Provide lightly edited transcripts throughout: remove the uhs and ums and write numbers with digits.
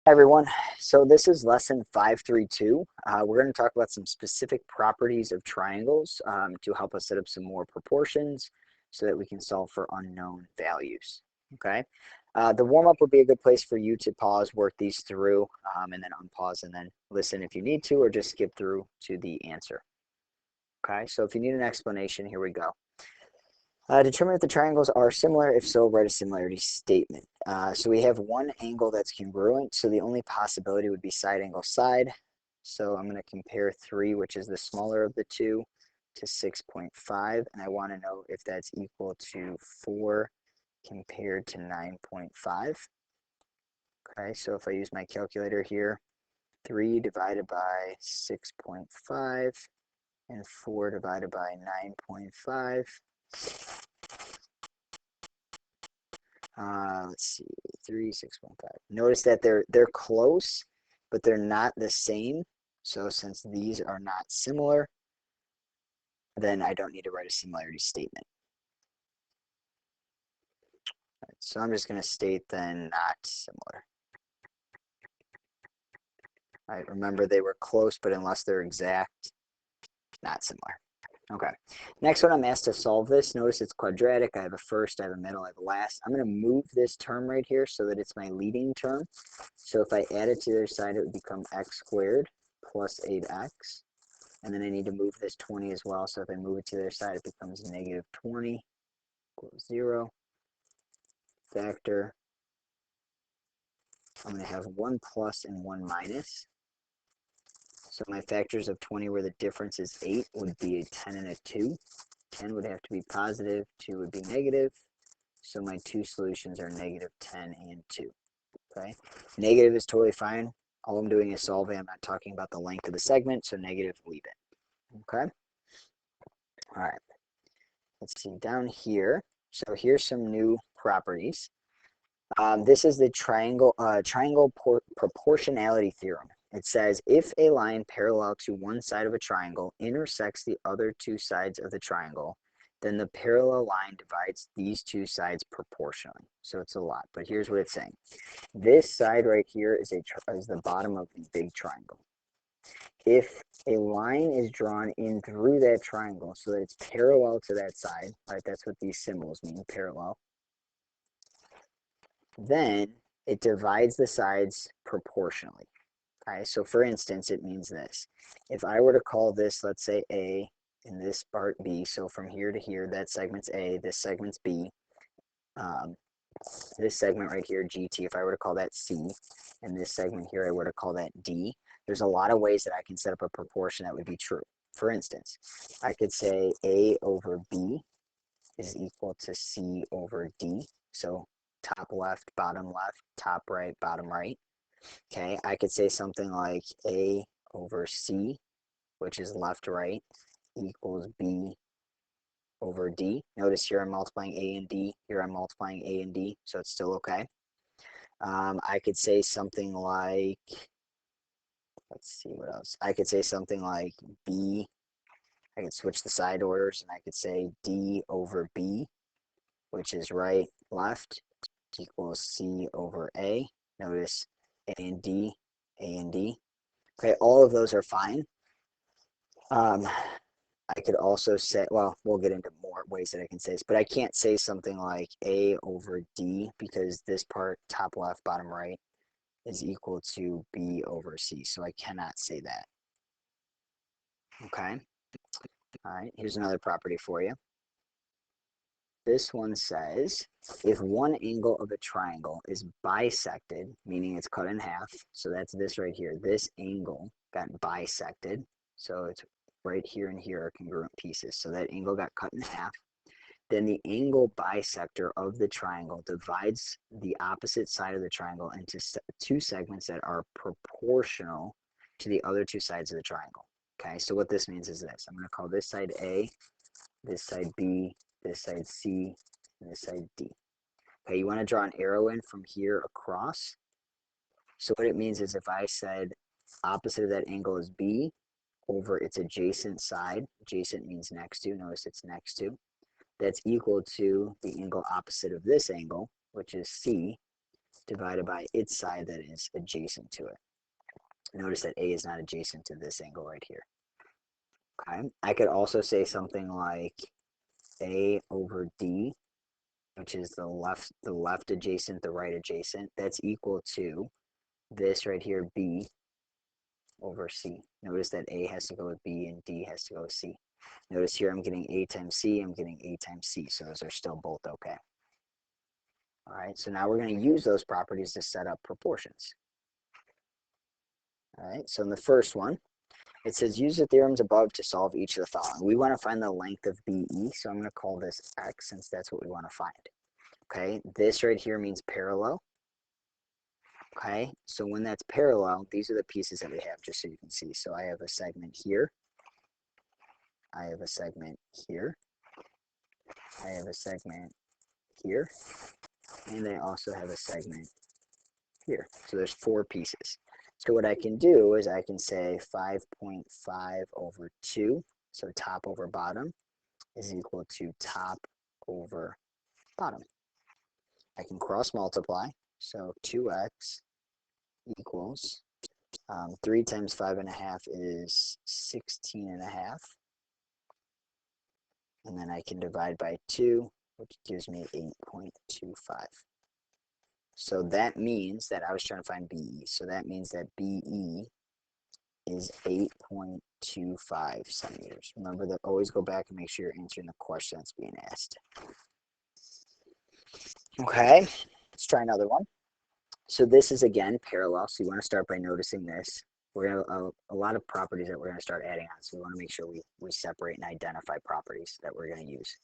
Hi everyone, so this is lesson 532. We're going to talk about some specific properties of triangles to help us set up some more proportions so that we can solve for unknown values. Okay, the warm-up would be a good place for you to pause, work these through, and then unpause and then listen if you need to, or just skip through to the answer. Okay, so if you need an explanation, here we go. Determine if the triangles are similar. If so, write a similarity statement. So we have one angle that's congruent, so the only possibility would be side angle side. So I'm going to compare 3, which is the smaller of the two, to 6.5, and I want to know if that's equal to 4 compared to 9.5. Okay, so if I use my calculator here, 3 divided by 6.5 and 4 divided by 9.5. Let's see, 3, 6.5. Notice that they're close, but they're not the same. So since these are not similar, then I don't need to write a similarity statement. Right, so I'm just going to state then not similar. All right, remember they were close, but unless they're exact, not similar. Okay, next one I'm asked to solve this. Notice it's quadratic. I have a first, I have a middle, I have a last. I'm going to move this term right here so that it's my leading term. So if I add it to the other side, it would become x squared plus 8x. And then I need to move this 20 as well. So if I move it to the other side, it becomes negative 20 equals 0. Factor. I'm going to have 1 plus and 1 minus. So my factors of 20 where the difference is 8 would be a 10 and a 2. 10 would have to be positive, 2 would be negative. So my two solutions are negative 10 and 2. Okay, negative is totally fine. All I'm doing is solving. I'm not talking about the length of the segment, so negative, leave it. Okay. All right. Let's see down here. So here's some new properties. This is the triangle proportionality theorem. It says if a line parallel to one side of a triangle intersects the other two sides of the triangle, then the parallel line divides these two sides proportionally. So it's a lot, but here's what it's saying. This side right here is the bottom of the big triangle. If a line is drawn in through that triangle so that it's parallel to that side, right? That's what these symbols mean, parallel. Then it divides the sides proportionally. Okay, so for instance, it means this. If I were to call this, let's say A, and this part B, so from here to here, that segment's A, this segment's B, this segment right here, GT, if I were to call that C, and this segment here, I were to call that D, there's a lot of ways that I can set up a proportion that would be true. For instance, I could say A over B is equal to C over D. So top left, top right, bottom right. Okay, I could say something like A over C, which is left, right, equals B over D. Notice here I'm multiplying A and D. Here I'm multiplying A and D, so it's still okay. I could say something like, let's see what else. I could say something like B. I could switch the side orders, and I could say D over B, which is right, left, equals C over A. Notice A and D, A and D. Okay, all of those are fine. I could also say, well, we'll get into more ways that I can say this, but I can't say something like A over D because this part, top left, bottom right, is equal to B over C. So I cannot say that. Okay. All right, here's another property for you. This one says, if one angle of a triangle is bisected, meaning it's cut in half, so that's this right here, this angle got bisected, so it's right here and here are congruent pieces, so that angle got cut in half, then the angle bisector of the triangle divides the opposite side of the triangle into two segments that are proportional to the other two sides of the triangle. Okay, so what this means is this. I'm going to call this side A, this side B, this side C, and this side D. Okay, you want to draw an arrow in from here across. So what it means is if I said opposite of that angle is B over its adjacent side, adjacent means next to, notice it's next to, that's equal to the angle opposite of this angle, which is C, divided by its side that is adjacent to it. Notice that A is not adjacent to this angle right here. Okay, I could also say something like A over D, which is the left adjacent, the right adjacent, that's equal to this right here, B over C. Notice that A has to go with B and D has to go with C. Notice here I'm getting A times C, I'm getting A times C, so those are still both okay. All right, so now we're going to use those properties to set up proportions. All right, so in the first one, it says use the theorems above to solve each of the following. We want to find the length of BE, so I'm going to call this X since that's what we want to find. Okay, this right here means parallel. Okay, so when that's parallel, these are the pieces that we have, just so you can see. So I have a segment here, I have a segment here, I have a segment here, and I also have a segment here. So there's 4 pieces. So what I can do is I can say 5.5 over 2, so top over bottom, is equal to top over bottom. I can cross multiply, so 2x equals 3 times 5.5 is 16.5. And then I can divide by 2, which gives me 8.25. So that means that I was trying to find BE. So that means that BE is 8.25 centimeters. Remember that, always go back and make sure you're answering the question that's being asked. Okay, let's try another one. So this is again parallel, so you want to start by noticing this. We're going to a lot of properties that we're going to start adding on, so we want to make sure we separate and identify properties that we're going to use.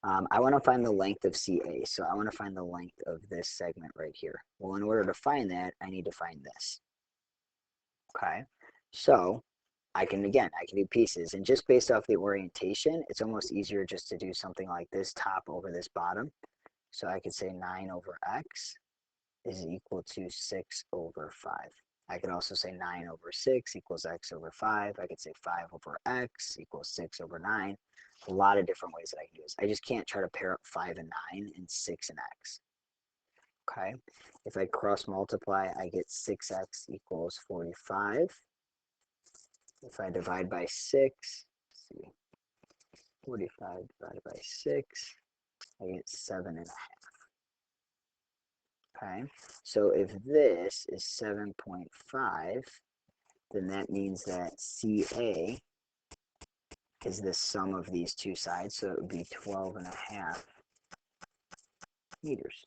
I want to find the length of CA, so I want to find the length of this segment right here. Well, in order to find that, I need to find this. Okay, so I can do pieces, and just based off the orientation, it's almost easier just to do something like this top over this bottom. So I could say 9 over x is equal to 6 over 5. I could also say 9 over 6 equals x over 5. I could say 5 over x equals 6 over 9. A lot of different ways that I can do this. I just can't try to pair up 5 and 9 and 6 and x. Okay, if I cross multiply, I get 6x equals 45. If I divide by 6, let's see, 45 divided by 6, I get 7.5. Okay, so if this is 7.5, then that means that CA is the sum of these two sides, so it would be 12.5 meters.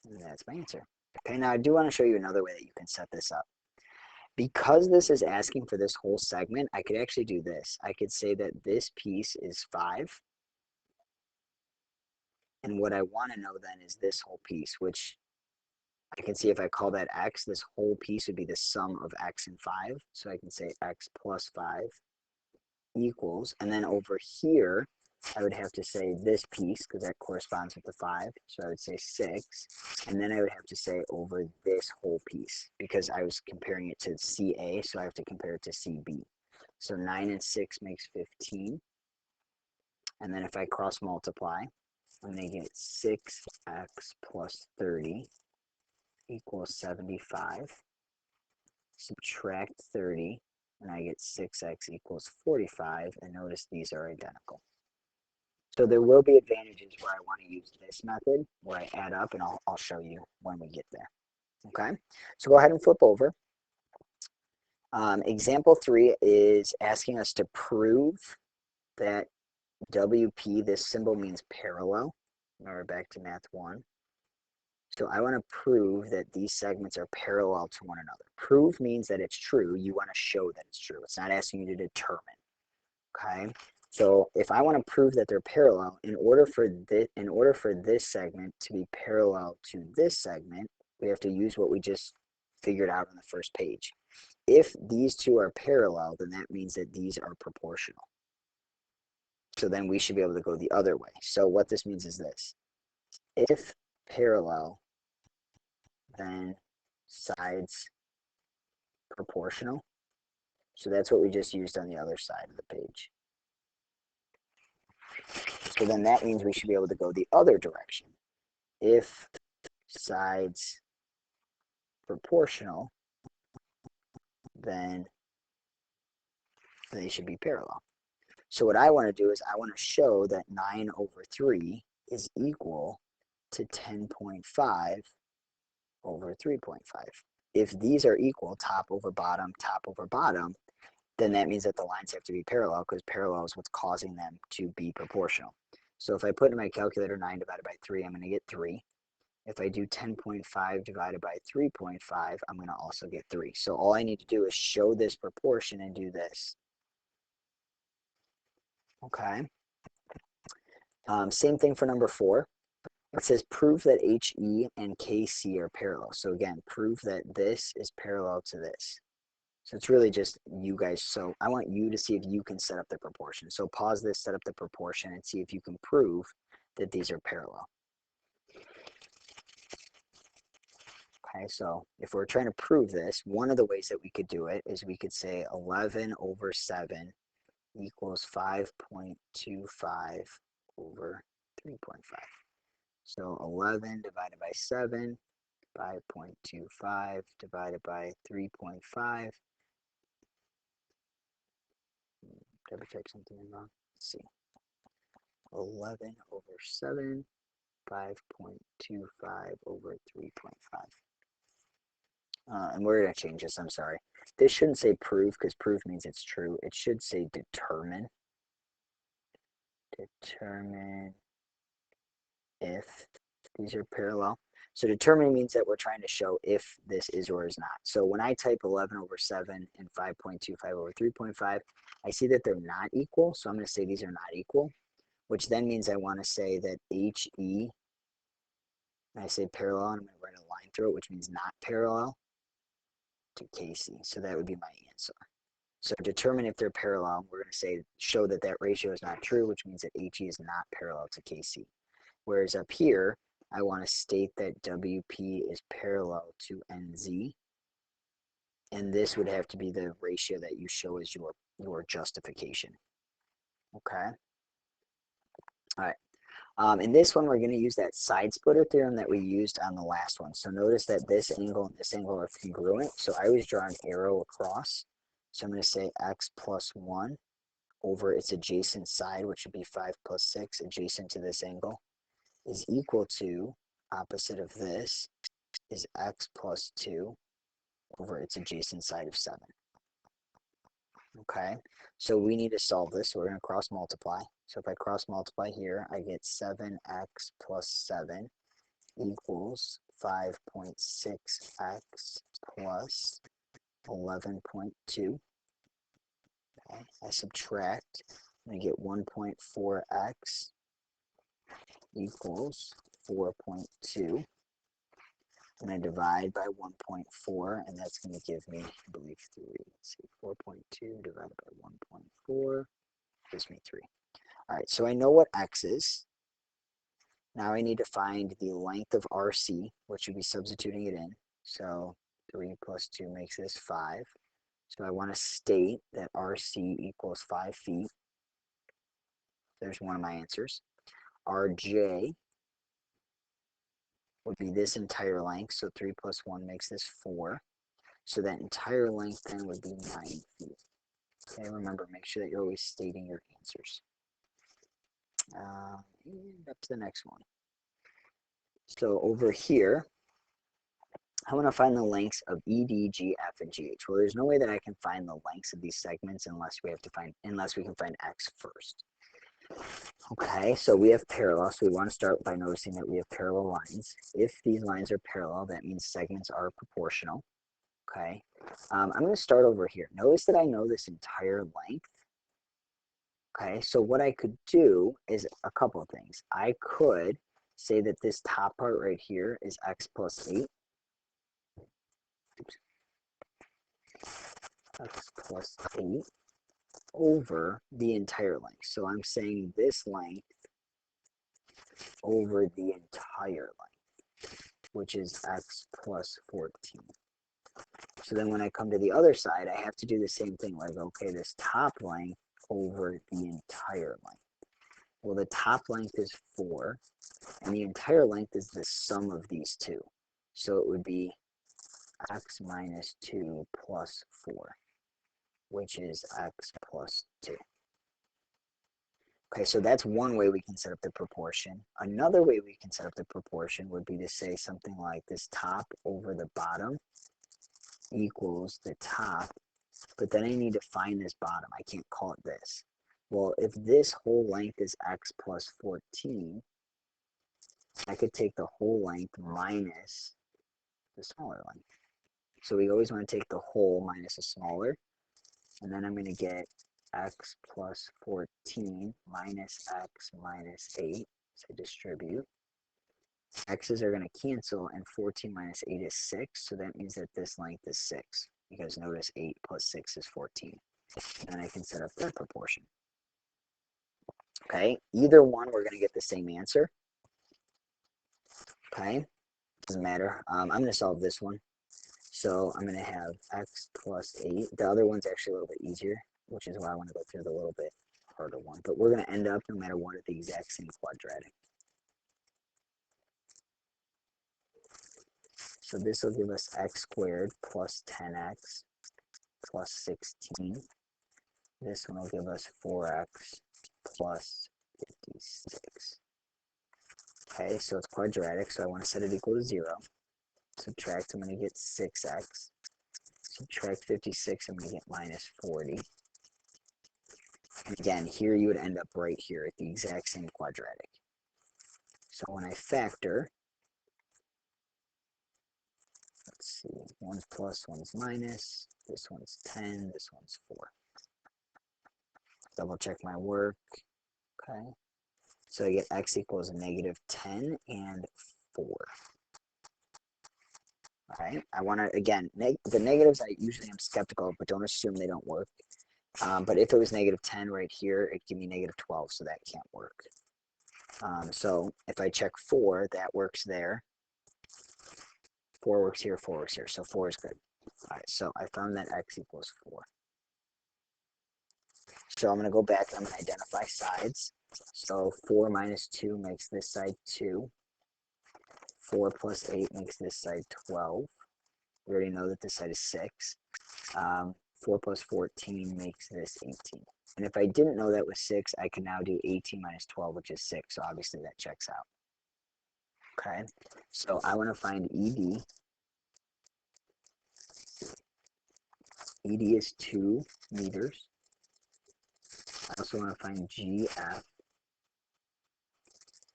And that's my answer. Okay, now I do want to show you another way that you can set this up. Because this is asking for this whole segment, I could actually do this. I could say that this piece is 5. And what I want to know then is this whole piece, which I can see if I call that x, this whole piece would be the sum of x and 5. So I can say x plus 5 equals, and then over here, I would have to say this piece, because that corresponds with the 5. So I would say 6. And then I would have to say over this whole piece, because I was comparing it to CA, so I have to compare it to CB. So 9 and 6 makes 15. And then if I cross multiply, I'm going to get 6x plus 30 equals 75. Subtract 30, and I get 6x equals 45. And notice these are identical. So there will be advantages where I want to use this method, where I add up, and I'll show you when we get there. Okay, so go ahead and flip over. Example 3 is asking us to prove that WP, this symbol means parallel. Remember, back to math 1. So I want to prove that these segments are parallel to one another. Prove means that it's true. You want to show that it's true. It's not asking you to determine. Okay. So if I want to prove that they're parallel, in order for this segment to be parallel to this segment, we have to use what we just figured out on the first page. If these two are parallel, then that means that these are proportional. So then we should be able to go the other way. So what this means is this. If parallel, then sides proportional. So that's what we just used on the other side of the page. So then that means we should be able to go the other direction. If sides proportional, then they should be parallel. So what I want to do is I want to show that 9 over 3 is equal to 10.5 over 3.5. If these are equal, top over bottom, then that means that the lines have to be parallel, because parallel is what's causing them to be proportional. So if I put in my calculator 9 divided by 3, I'm going to get 3. If I do 10.5 divided by 3.5, I'm going to also get 3. So all I need to do is show this proportion and do this. Okay. Same thing for number 4. It says prove that HE and KC are parallel. So again, prove that this is parallel to this. So it's really just you guys. So I want you to see if you can set up the proportion. So pause this, set up the proportion, and see if you can prove that these are parallel. Okay, so if we're trying to prove this, one of the ways that we could do it is we could say 11 over 7 equals 5.25 over 3.5. So 11 divided by 7, 5.25 divided by 3.5. Double check something wrong. Let's see. 11 over 7, 5.25 over 3.5. And we're going to change this, I'm sorry. This shouldn't say prove, because prove means it's true. It should say determine. Determine if these are parallel. So determine means that we're trying to show if this is or is not. So when I type 11 over 7 and 5.25 over 3.5, I see that they're not equal. So I'm going to say these are not equal, which then means I want to say that HE, and I say parallel, and I'm going to write a line through it, which means not parallel to KC. So that would be my answer. So determine if they're parallel. We're going to say show that that ratio is not true, which means that HE is not parallel to KC. Whereas up here, I want to state that WP is parallel to NZ. And this would have to be the ratio that you show as your justification. Okay. All right. In this one, we're going to use that side splitter theorem that we used on the last one. So notice that this angle and this angle are congruent. So I always draw an arrow across. So I'm going to say x plus 1 over its adjacent side, which would be 5 plus 6, adjacent to this angle, is equal to, opposite of this, is x plus 2 over its adjacent side of 7. Okay, so we need to solve this, so we're going to cross multiply. So if I cross multiply here, I get 7x plus 7 equals 5.6x plus 11.2. Okay, I subtract, I'm going to get 1.4x equals 4.2. I'm going to divide by 1.4, and that's going to give me, I believe, 3. Let's see, 4.2 divided by 1.4 gives me 3. All right, so I know what x is. Now I need to find the length of RC, which would be substituting it in. So 3 plus 2 makes this 5. So I want to state that RC equals 5 feet. There's one of my answers. RJ would be this entire length. So 3 plus 1 makes this 4. So that entire length then would be 9 feet. Okay, remember, make sure that you're always stating your answers. And up to the next one. So over here, I want to find the lengths of ED, G, F, and GH. Well, there's no way that I can find the lengths of these segments unless we can find X first. Okay, so we have parallel, so we want to start by noticing that we have parallel lines. If these lines are parallel, that means segments are proportional. Okay, I'm going to start over here. Notice that I know this entire length. Okay, so what I could do is a couple of things. I could say that this top part right here is x plus 8. X plus 8 over the entire length. So I'm saying this length over the entire length, which is x plus 14. So then when I come to the other side, I have to do the same thing. Like, okay, this top length over the entire length. Well, the top length is 4, and the entire length is the sum of these two. So it would be x minus 2 plus 4, which is x plus 2. Okay, so that's one way we can set up the proportion. Another way we can set up the proportion would be to say something like this top over the bottom equals the top, but then I need to find this bottom. I can't call it this. Well, if this whole length is x plus 14, I could take the whole length minus the smaller length. So we always want to take the whole minus the smaller, and then I'm going to get x plus 14 minus x minus 8. So distribute. X's are going to cancel, and 14 minus 8 is 6, so that means that this length is 6, because notice 8 plus 6 is 14. And then I can set up that proportion. Okay, either one, we're going to get the same answer. Okay, doesn't matter. I'm going to solve this one. So I'm going to have x plus 8. The other one's actually a little bit easier, which is why I want to go through the little bit harder one. But we're going to end up, no matter what, at the exact same quadratic. So this will give us x squared plus 10x plus 16. This one will give us 4x plus 56. Okay, so it's quadratic, so I want to set it equal to 0. Subtract, I'm going to get 6x. Subtract 56, I'm going to get minus 40. And again, here you would end up right here at the exact same quadratic. So when I factor, let's see, one's plus, one's minus, this one's 10, this one's 4. Double check my work. Okay, so I get x equals negative 10 and 4. All right, I want to, again, the negatives I usually am skeptical of, but don't assume they don't work. But if it was negative 10 right here, it'd give me negative 12, so that can't work. So if I check 4, that works there. 4 works here, 4 works here, so 4 is good. All right, so I found that x equals 4. So I'm going to go back and I'm going to identify sides. So 4 minus 2 makes this side 2. 4 plus 8 makes this side 12. We already know that this side is 6. 4 plus 14 makes this 18. And if I didn't know that was 6, I can now do 18 minus 12, which is 6. So obviously that checks out. Okay, so I want to find ED. ED is 2 meters. I also want to find GF.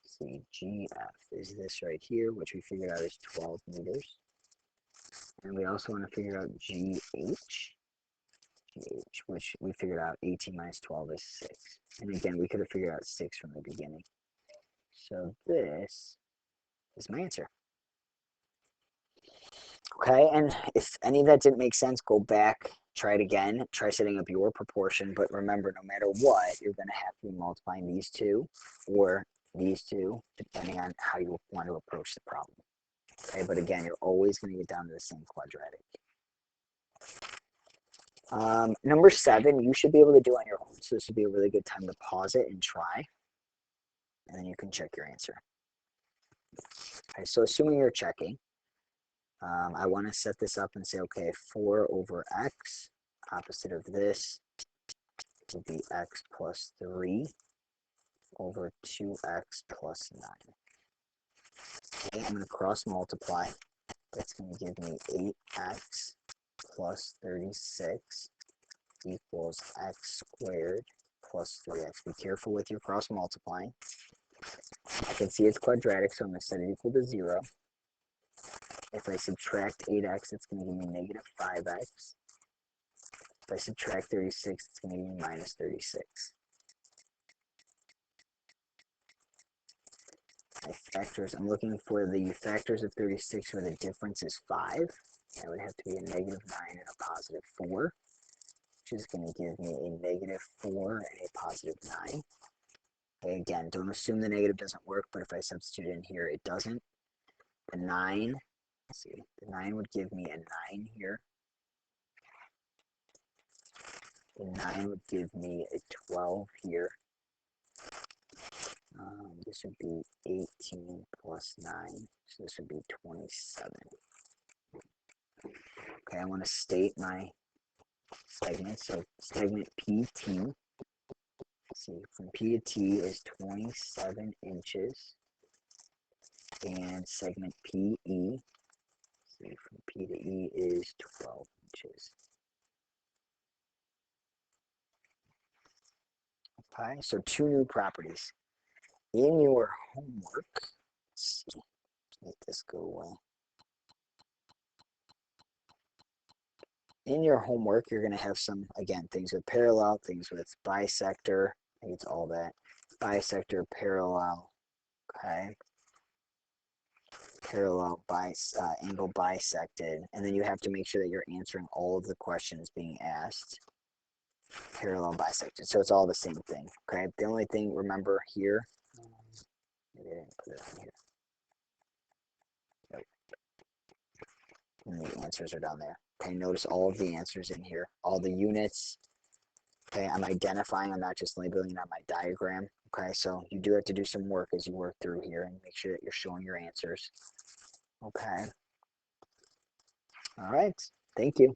See, GF is this right here, which we figured out is 12 meters. And we also want to figure out GH, which we figured out 18 minus 12 is 6. And again, we could have figured out 6 from the beginning. So this is my answer. Okay, and if any of that didn't make sense, go back, try it again, try setting up your proportion. But remember, no matter what, you're going to have to be multiplying these two or these two, depending on how you want to approach the problem. Okay, but again, you're always going to get down to the same quadratic. Number 7, you should be able to do on your own. So this would be a really good time to pause it and try. And then you can check your answer. Okay, so assuming you're checking, I want to set this up and say, okay, 4 over x, opposite of this would be x plus 3 over 2x plus 9. Okay, I'm going to cross multiply. That's going to give me 8x plus 36 equals x squared plus 3x. Be careful with your cross multiplying. I can see it's quadratic, so I'm going to set it equal to 0. If I subtract 8x, it's going to give me negative 5x. If I subtract 36, it's going to give me minus 36. My factors, I'm looking for the factors of 36 where the difference is 5. That would have to be a negative 9 and a positive 4, which is going to give me a negative 4 and a positive 9. Okay, again, don't assume the negative doesn't work, but if I substitute in here, it doesn't. The 9, let's see, the 9 would give me a 9 here. The 9 would give me a 12 here. This would be 18 plus 9, so this would be 27. Okay, I want to state my segment. So segment PT, see, from P to T is 27 inches, and segment PE, see, from P to E is 12 inches. Okay, so two new properties. In your homework, let's see, let this go away. In your homework, you're going to have some, again, things with parallel, things with bisector. I think it's all that. Bisector, parallel, okay. Parallel, angle bisected. And then you have to make sure that you're answering all of the questions being asked. Parallel, bisected. So it's all the same thing, okay. The only thing, remember here, maybe I didn't put it on here. Nope. And the answers are down there. Okay, notice all of the answers in here, all the units. Okay, I'm identifying, I'm not just labeling it on my diagram. Okay, so you do have to do some work as you work through here and make sure that you're showing your answers. Okay. All right. Thank you.